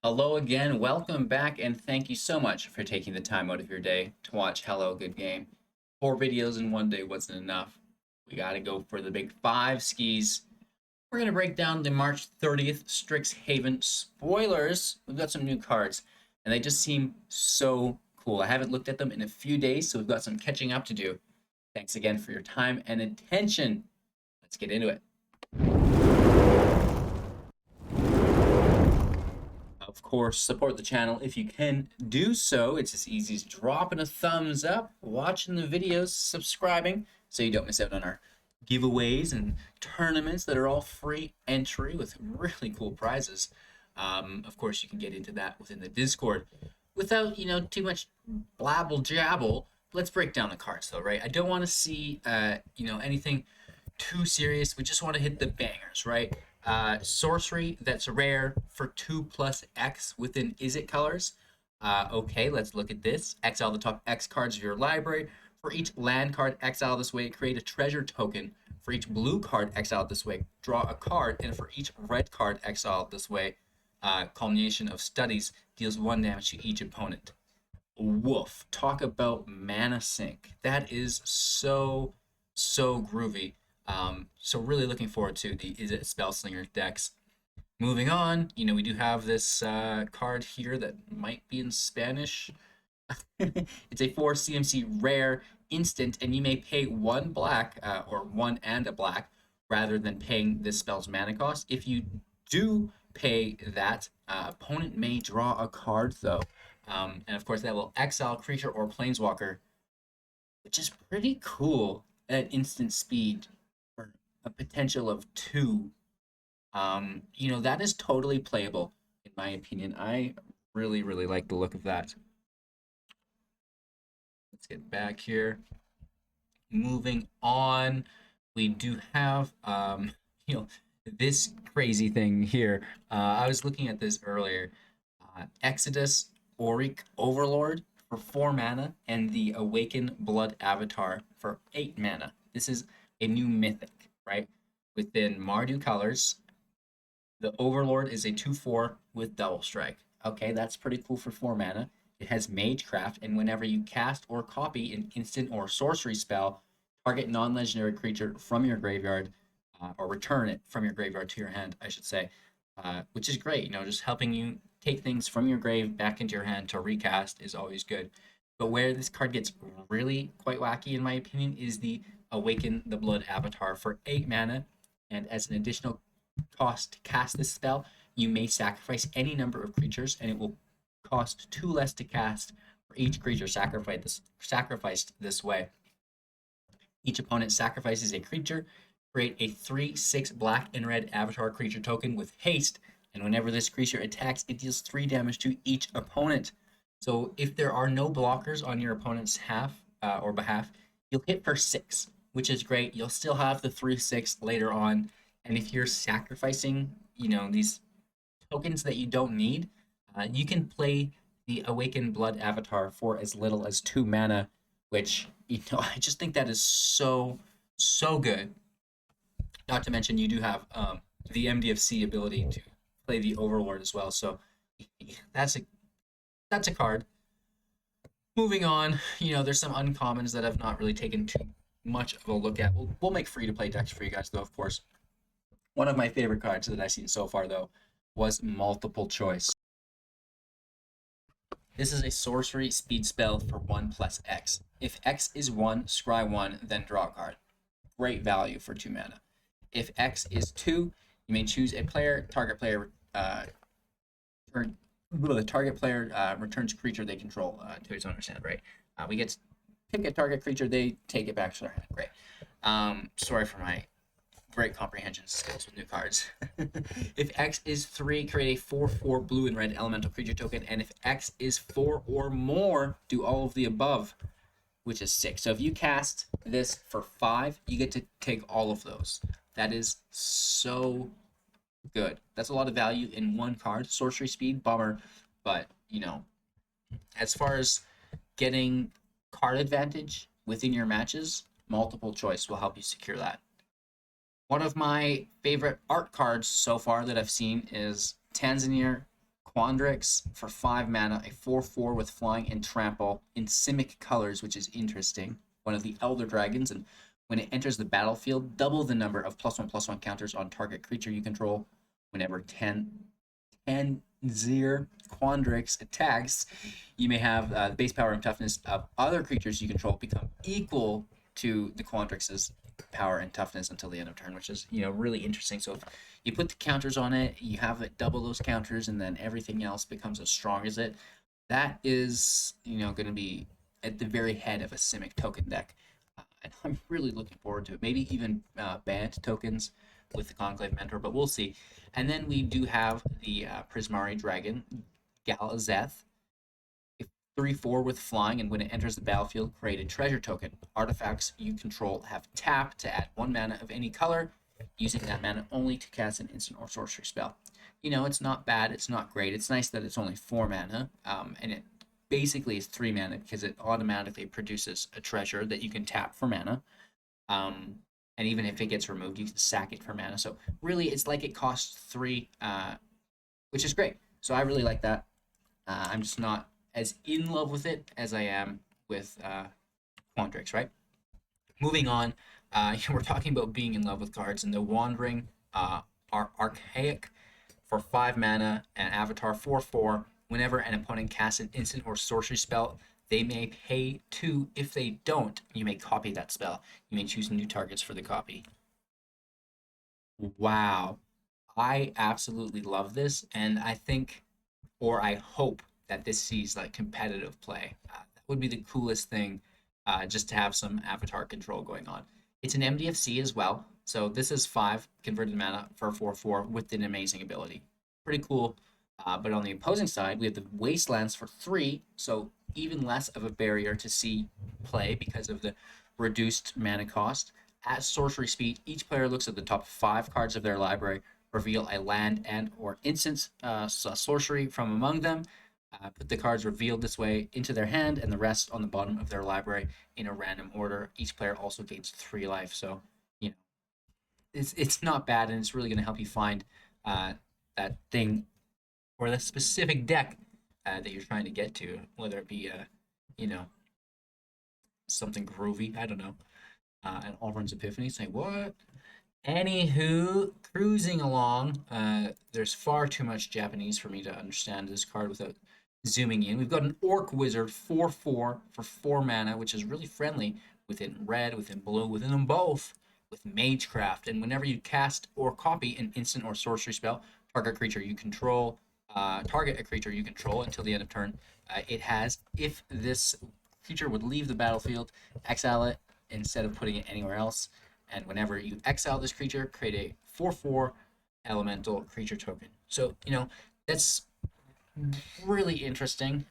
Hello again, welcome back, and thank you so much for taking the time out of your day to watch Hello Good Game. 4 videos in one day wasn't enough. We gotta go for the big five skis. We're gonna break down the March 30th Strixhaven spoilers. We've got some new cards, and they just seem so cool. I haven't looked at them in a few days, so we've got some catching up to do. Thanks again for your time and attention. Let's get into it. Of course, support the channel if you can do so. It's as easy as dropping a thumbs up, watching the videos, subscribing, so you don't miss out on our giveaways and tournaments that are all free entry with really cool prizes. Of course, you can get into that within the Discord. Without, too much blabble jabble, let's break down the cards though, right? I don't want to see, anything too serious. We just want to hit the bangers, right? Sorcery that's rare for 2+X within Is It colors. Okay, let's look at this. Exile the top X cards of your library. For each land card exiled this way, create a treasure token. For each blue card exiled this way, draw a card. And for each red card exiled this way, culmination of studies deals 1 damage to each opponent. Woof. Talk about mana sink. That is so groovy. So really looking forward to the Is It Spellslinger decks. Moving on, we do have this card here that might be in Spanish. It's a 4 CMC rare instant, and you may pay 1 black or 1 and a black rather than paying this spell's mana cost. If you do pay that, opponent may draw a card though. And of course, that will exile creature or planeswalker, which is pretty cool at instant speed for a potential of 2. That is totally playable, in my opinion. I really, really like the look of that. Let's get back here. Moving on, we do have, this crazy thing here. I was looking at this earlier. Exodus Auric Overlord for 4 mana, and the Awakened Blood Avatar for 8 mana. This is a new mythic, right? Within Mardu colors, the Overlord is a 2/4 with double strike. Okay, that's pretty cool for 4 mana. It has Magecraft, and whenever you cast or copy an instant or sorcery spell, target non-legendary creature from your graveyard, or return it from your graveyard to your hand, I should say, which is great. Just helping you take things from your grave back into your hand to recast is always good. But where this card gets really quite wacky, in my opinion, is the Awaken the Blood Avatar for 8 mana, and as an additional cost to cast this spell, you may sacrifice any number of creatures, and it will cost 2 less to cast for each creature sacrificed this way. Each opponent sacrifices a creature, create a 3/6 black and red avatar creature token with haste, and whenever this creature attacks, it deals 3 damage to each opponent. So if there are no blockers on your opponent's behalf, you'll hit for 6, which is great. You'll still have the 3/6 later on, and if you're sacrificing, these tokens that you don't need, you can play the Awakened Blood Avatar for as little as 2 mana, which, I just think that is so good. Not to mention, you do have the MDFC ability to play the Overlord as well, so that's a card. Moving on, there's some uncommons that I've not really taken too much of a look at. We'll make free-to-play decks for you guys, though, of course. One of my favorite cards that I've seen so far, though, was Multiple Choice. This is a sorcery speed spell for 1+X. If X is 1, scry 1, then draw a card. Great value for 2 mana. If X is 2, you may choose a player. Target player returns creature they control to its owner's hand, right? We get to pick a target creature, they take it back to their hand. Great. Sorry for my great comprehension skills with new cards. If X is 3, create a 4/4 blue and red elemental creature token, and if X is 4 or more, do all of the above, which is 6. So if you cast this for 5, you get to take all of those. That is so good. That's a lot of value in one card. Sorcery speed, bummer, but as far as getting card advantage within your matches, Multiple Choice will help you secure that. One of my favorite art cards so far that I've seen is Tanzania Quandrix for 5 mana, a 4/4 with flying and trample in Simic colors, which is interesting. One of the Elder Dragons, and when it enters the battlefield, double the number of +1/+1 counters on target creature you control. Whenever 10 Quandrix attacks, you may have the base power and toughness of other creatures you control become equal to the Quandrix's power and toughness until the end of turn, which is, you know, really interesting. So if you put the counters on it, you have it double those counters, and then everything else becomes as strong as it. That is, you know, going to be at the very head of a Simic token deck. And I'm really looking forward to it. Maybe even banned tokens with the Conclave Mentor, but we'll see. And then we do have the Prismari Dragon, Galazeth, 3/4 with flying, and when it enters the battlefield, create a treasure token. Artifacts you control have tap to add 1 mana of any color, using that mana only to cast an instant or sorcery spell. You know, it's not bad, it's not great. It's nice that it's only 4 mana, and it basically is 3 mana because it automatically produces a treasure that you can tap for mana. And even if it gets removed, you can sack it for mana. So really, it's like it costs 3, which is great. So I really like that. I'm just not as in love with it as I am with Quandrix, right? Moving on, we're talking about being in love with cards, and the Wandering are Archaic for 5 mana, and Avatar 4/4. Whenever an opponent casts an instant or sorcery spell, they may pay 2. If they don't, you may copy that spell. You may choose new targets for the copy. Wow. I absolutely love this, and I think, or I hope, that this sees like competitive play. That would be the coolest thing, just to have some avatar control going on. It's an MDFC as well, so this is 5 converted mana for 4/4 with an amazing ability. Pretty cool. But on the opposing side, we have the Wastelands for 3, so even less of a barrier to see play because of the reduced mana cost. At sorcery speed, each player looks at the top 5 cards of their library, reveal a land and or instant sorcery from among them, put the cards revealed this way into their hand, and the rest on the bottom of their library in a random order. Each player also gains 3 life, so you know it's not bad, and it's really going to help you find that thing or the specific deck that you're trying to get to, whether it be you know something groovy. I don't know. And Alvern's Epiphany. Say what? Anywho, cruising along. There's far too much Japanese for me to understand this card without zooming in. We've got an Orc Wizard 4/4 for 4 mana, which is really friendly within red, within blue, within them both, with Magecraft. And whenever you cast or copy an instant or sorcery spell, target a creature you control until the end of turn. It has, if this creature would leave the battlefield, exile it instead of putting it anywhere else. And whenever you exile this creature, create a 4/4 elemental creature token. So, you know, that's really interesting.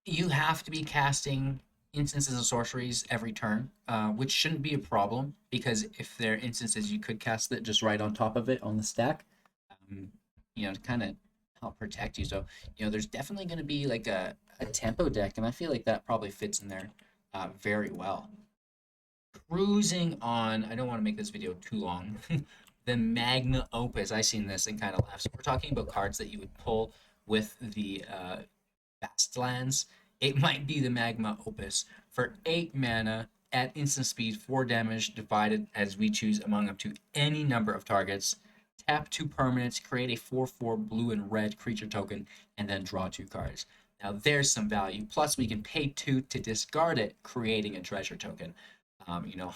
You have to be casting instances of sorceries every turn, which shouldn't be a problem, because if they're instances, you could cast it just right on top of it on the stack, you know, to kind of help protect you. So, you know, there's definitely going to be like a tempo deck, and I feel like that probably fits in there very well. Cruising on, I don't want to make this video too long. The Magna Opus, I seen this and kind of laughed. So we're talking about cards that you would pull with the Vastlands. It might be the Magma Opus for 8 mana at instant speed, 4 damage divided as we choose among up to any number of targets. Tap 2 permanents, create a 4/4 blue and red creature token, and then draw 2 cards. Now there's some value. Plus we can pay 2 to discard it, creating a treasure token. You know,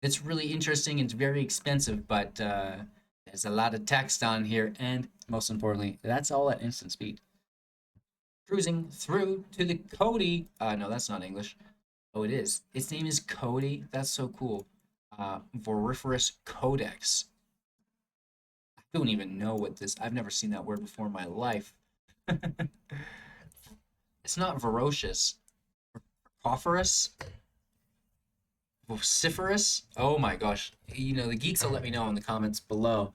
it's really interesting. It's very expensive, but there's a lot of text on here, and most importantly, that's all at instant speed. Cruising through to the Cody. No, that's not English. Oh, it is. Its name is Cody. That's so cool. Voriferous Codex. I don't even know what this. I've never seen that word before in my life. It's not ferocious. Vociferous. Vociferous. Oh my gosh. You know, the geeks will let me know in the comments below.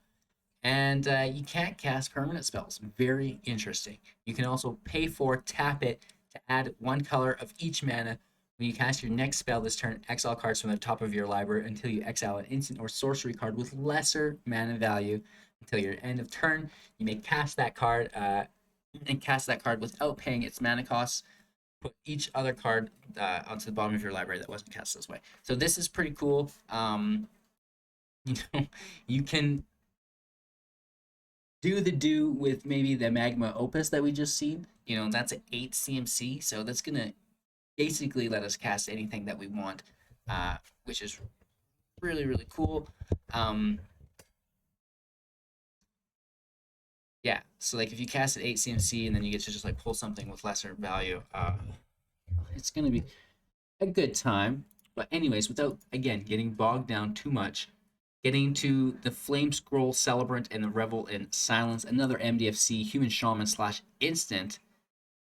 And you can't cast permanent spells. Very interesting. You can also pay for, tap it to add 1 color of each mana When you cast your next spell this turn, exile cards from the top of your library until you exile an instant or sorcery card with lesser mana value until your end of turn. You may cast that card and cast that card without paying its mana costs. Put each other card onto the bottom of your library that wasn't cast this way. So this is pretty cool. You know, you can do with maybe the Magma Opus that we just seen. You know, that's an 8 CMC, so that's gonna basically let us cast anything that we want, which is really, really cool. Yeah, so like if you cast at 8 CMC and then you get to just like pull something with lesser value, it's gonna be a good time. But anyways, without again getting bogged down too much, getting to the Flame Scroll Celebrant and the Revel in Silence, another MDFC human shaman slash instant.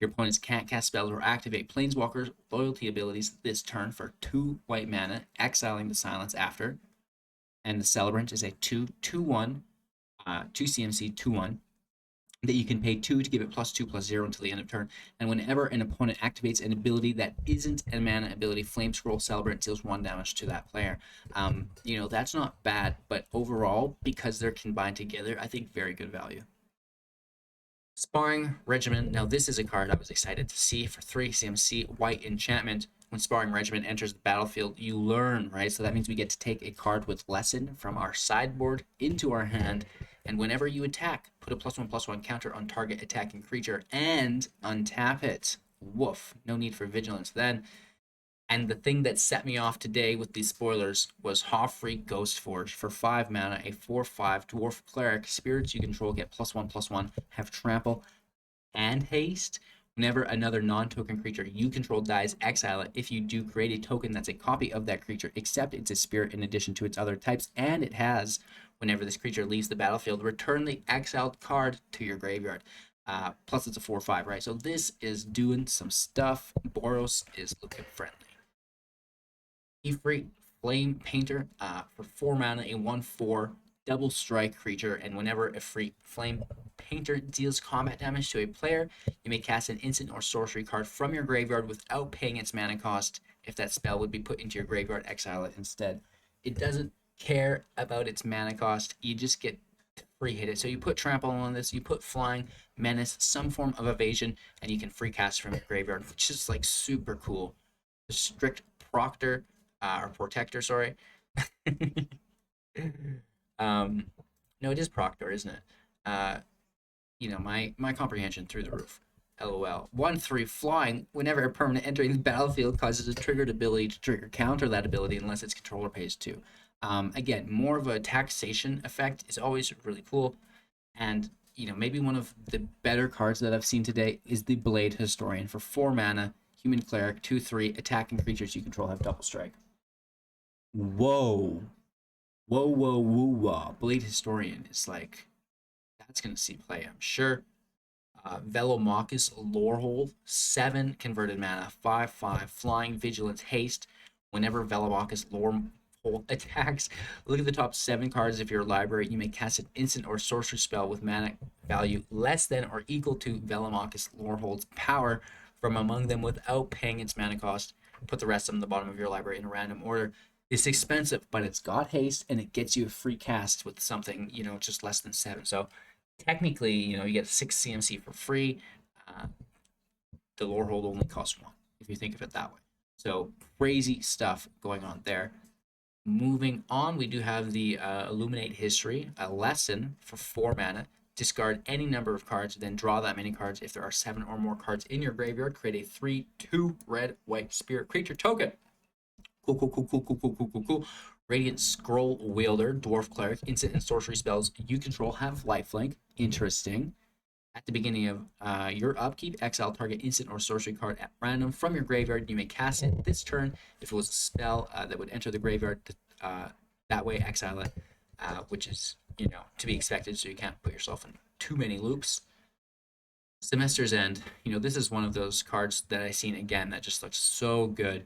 Your opponents can't cast spells or activate Planeswalker's loyalty abilities this turn for 2 white mana, exiling the silence after. And the Celebrant is a 2/2/1, 2 CMC 2/1 that you can pay 2 to give it +2/+0 until the end of turn. And whenever an opponent activates an ability that isn't a mana ability, Flame Scroll Celebrant deals 1 damage to that player. You know, that's not bad, but overall, because they're combined together, I think very good value. Sparring Regiment. Now, this is a card I was excited to see for 3 CMC White Enchantment. When Sparring Regiment enters the battlefield, you learn, right? So that means we get to take a card with Lesson from our sideboard into our hand. And whenever you attack, put a +1/+1 counter on target attacking creature and untap it. Woof. No need for vigilance then. And the thing that set me off today with these spoilers was Hoffrey Ghostforge for 5 mana, a 4/5 dwarf cleric. Spirits you control get +1/+1, have trample and haste. Whenever another non-token creature you control dies, exile it. If you do, create a token that's a copy of that creature, except it's a spirit in addition to its other types, and it has, whenever this creature leaves the battlefield, return the exiled card to your graveyard. Plus it's a 4/5, right? So this is doing some stuff. Boros is looking friendly. Ifrit Flame Painter for 4 mana, a 1/4 double strike creature, and whenever a Flame Painter deals combat damage to a player, you may cast an instant or sorcery card from your graveyard without paying its mana cost. If that spell would be put into your graveyard, exile it instead. It doesn't care about its mana cost, you just get to free hit it. So you put trample on this, you put flying, menace, some form of evasion, and you can free cast from your graveyard, which is like super cool. The strict proctor or protector, sorry. No, it is proctor, isn't it? You know, my comprehension through the roof. LOL. 1/3 flying. Whenever a permanent entering the battlefield causes a triggered ability to trigger counter that ability unless its controller pays 2. Again, more of a taxation effect is always really cool. And, you know, maybe one of the better cards that I've seen today is the Blade Historian for 4 mana, human cleric, 2/3, attacking creatures you control have double strike. Whoa. Whoa, whoa, woo, whoa. Blade Historian is like, that's going to see play, I'm sure. Velomachus Lorehold, 7 converted mana, 5/5, flying, vigilance, haste. Whenever Velomachus Lorehold attacks, look at the top 7 cards of your library. You may cast an instant or sorcery spell with mana value less than or equal to Velomachus Lorehold's power from among them without paying its mana cost. Put the rest on the bottom of your library in a random order. It's expensive, but it's got haste and it gets you a free cast with something, you know, just less than 7. So technically, you know, you get 6 CMC for free. The Lorehold only costs 1, if you think of it that way. So crazy stuff going on there. Moving on, we do have the Illuminate History, a lesson for 4 mana. Discard any number of cards, then draw that many cards. If there are 7 or more cards in your graveyard, create a 3/2 red-white spirit creature token. Cool. Radiant Scroll Wielder, Dwarf Cleric, instant and sorcery spells you control have lifelink. Interesting. At the beginning of your upkeep, exile target instant or sorcery card at random from your graveyard. You may cast it this turn. If it was a spell that would enter the graveyard, that way exile it, which is, you know, to be expected, so you can't put yourself in too many loops. Semester's End. You know, this is one of those cards that I've seen again that just looks so good.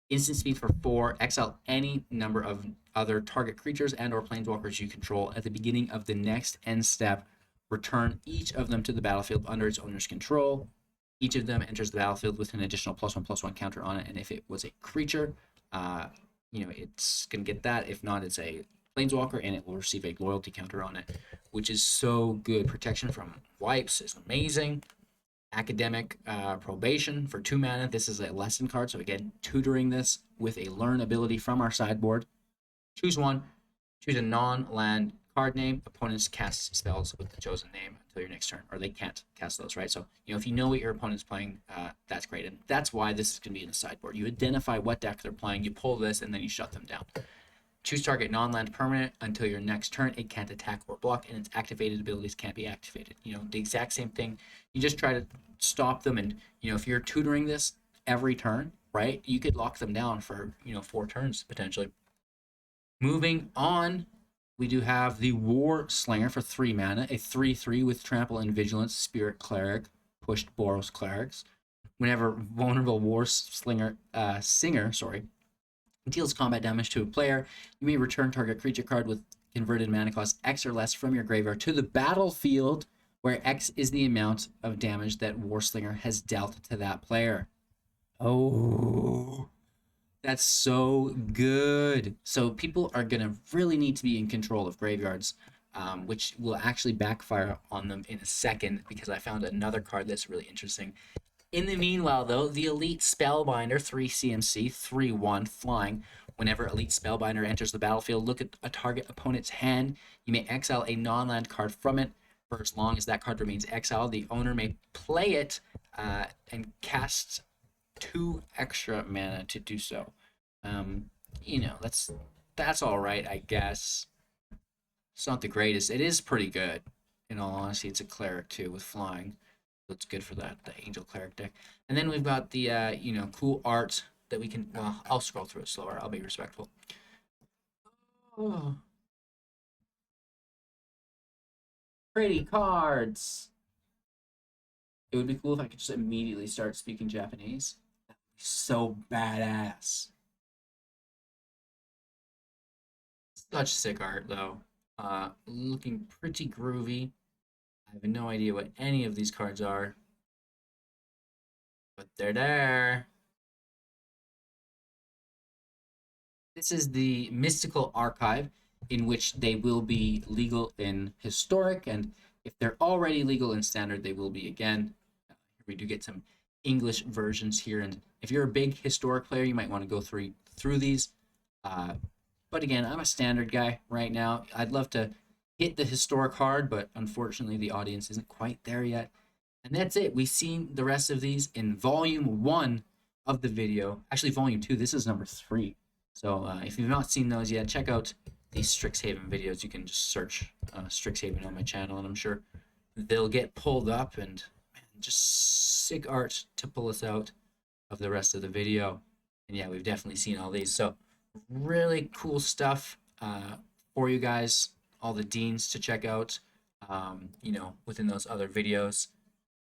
Instant speed for 4. Exile any number of other target creatures and or planeswalkers you control at the beginning of the next end step. Return each of them to the battlefield under its owner's control. Each of them enters the battlefield with an additional +1/+1 counter on it, and if it was a creature, it's gonna get that. If not, it's a planeswalker, and it will receive a loyalty counter on it, which is so good. Protection from wipes is amazing. Academic probation for 2 mana. This is a lesson card, so again, tutoring this with a learn ability from our sideboard. Choose one. Choose a non-land card name. Opponents cast spells with the chosen name until your next turn, or they can't cast those, right? So, if you know what your opponent's playing, that's great. And that's why this is going to be in the sideboard. You identify what deck they're playing, you pull this, and then you shut them down. Choose target non-land permanent until your next turn. It can't attack or block, and its activated abilities can't be activated. The exact same thing. You just try to stop them, and if you're tutoring this every turn, right, you could lock them down for 4 turns potentially. Moving on, we do have the War Slinger for 3 mana, a 3/3 with Trample and Vigilance, Spirit Cleric, pushed Boros Clerics. Whenever vulnerable War Singer deals combat damage to a player, you may return target creature card with converted mana cost X or less from your graveyard to the battlefield, where X is the amount of damage that War Slinger has dealt to that player. Oh, that's so good. So people are going to really need to be in control of graveyards, which will actually backfire on them in a second, because I found another card that's really interesting. In the meanwhile, though, the Elite Spellbinder, 3 CMC, 3/1 flying. Whenever Elite Spellbinder enters the battlefield, look at a target opponent's hand. You may exile a non-land card from it. For as long as that card remains exiled, the owner may play it and cast 2 extra mana to do so. That's all right, I guess. It's not the greatest. It is pretty good. In all honesty, it's a cleric too with flying. So it's good for the angel cleric deck. And then we've got the cool art that we can. Well, I'll scroll through it slower. I'll be respectful. Oh, pretty cards. It would be cool if I could just immediately start speaking Japanese. That'd be so badass. Such sick art though. Looking pretty groovy. I have no idea what any of these cards are, but they're there. This is the Mystical Archive, in which they will be legal in Historic, and if they're already legal in Standard, they will be again. We do get some English versions here, and if you're a big Historic player, you might want to go through these. But again, I'm a Standard guy right now. I'd love to hit the Historic hard, but unfortunately, the audience isn't quite there yet. And that's it. We've seen the rest of these in volume 1 of the video. Actually, volume 2. This is number 3. So if you've not seen those yet, check out these Strixhaven videos. You can just search Strixhaven on my channel, and I'm sure they'll get pulled up, and man, just sick art to pull us out of the rest of the video. And yeah, we've definitely seen all these. So really cool stuff for you guys, all the deans to check out, within those other videos.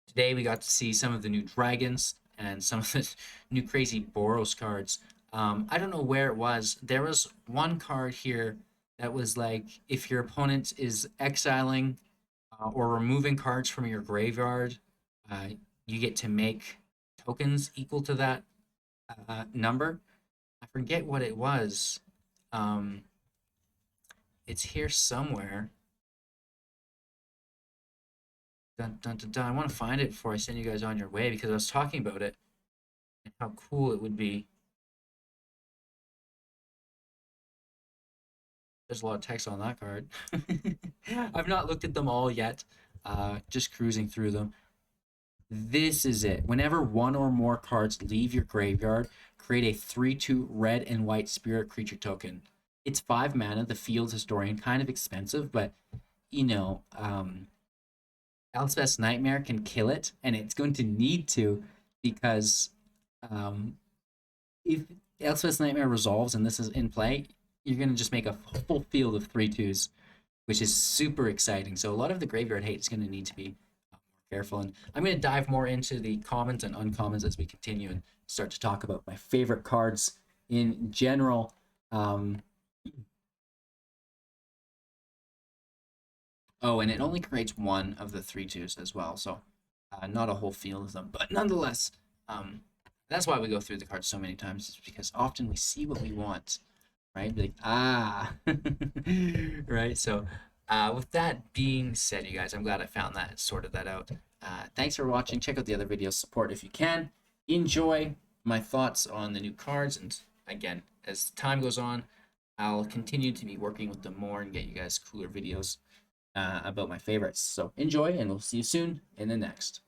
Today we got to see some of the new dragons and some of the new crazy Boros cards. I don't know where it was. There was one card here that was like, if your opponent is exiling or removing cards from your graveyard, you get to make tokens equal to that number. I forget what it was. It's here somewhere. Dun, dun, dun, dun. I want to find it before I send you guys on your way, because I was talking about it and how cool it would be. There's a lot of text on that card. I've not looked at them all yet. Just cruising through them. This is it. Whenever one or more cards leave your graveyard, create a 3/2 red and white spirit creature token. It's 5 mana. The Field Historian, kind of expensive, but Elspeth's Nightmare can kill it, and it's going to need to, because if Elspeth's Nightmare resolves and this is in play, you're going to just make a full field of 3/2s, which is super exciting. So a lot of the graveyard hate is going to need to be more careful. And I'm going to dive more into the commons and uncommons as we continue and start to talk about my favorite cards in general. Oh, and it only creates one of the 3/2s as well. So not a whole field of them, but nonetheless, that's why we go through the cards so many times, is because often we see what we want, right? Be like, ah, right? So, with that being said, you guys, I'm glad I found that and sorted that out. Thanks for watching. Check out the other videos. Support if you can. Enjoy my thoughts on the new cards. And again, as time goes on, I'll continue to be working with them more and get you guys cooler videos about my favorites. So enjoy, and we'll see you soon in the next.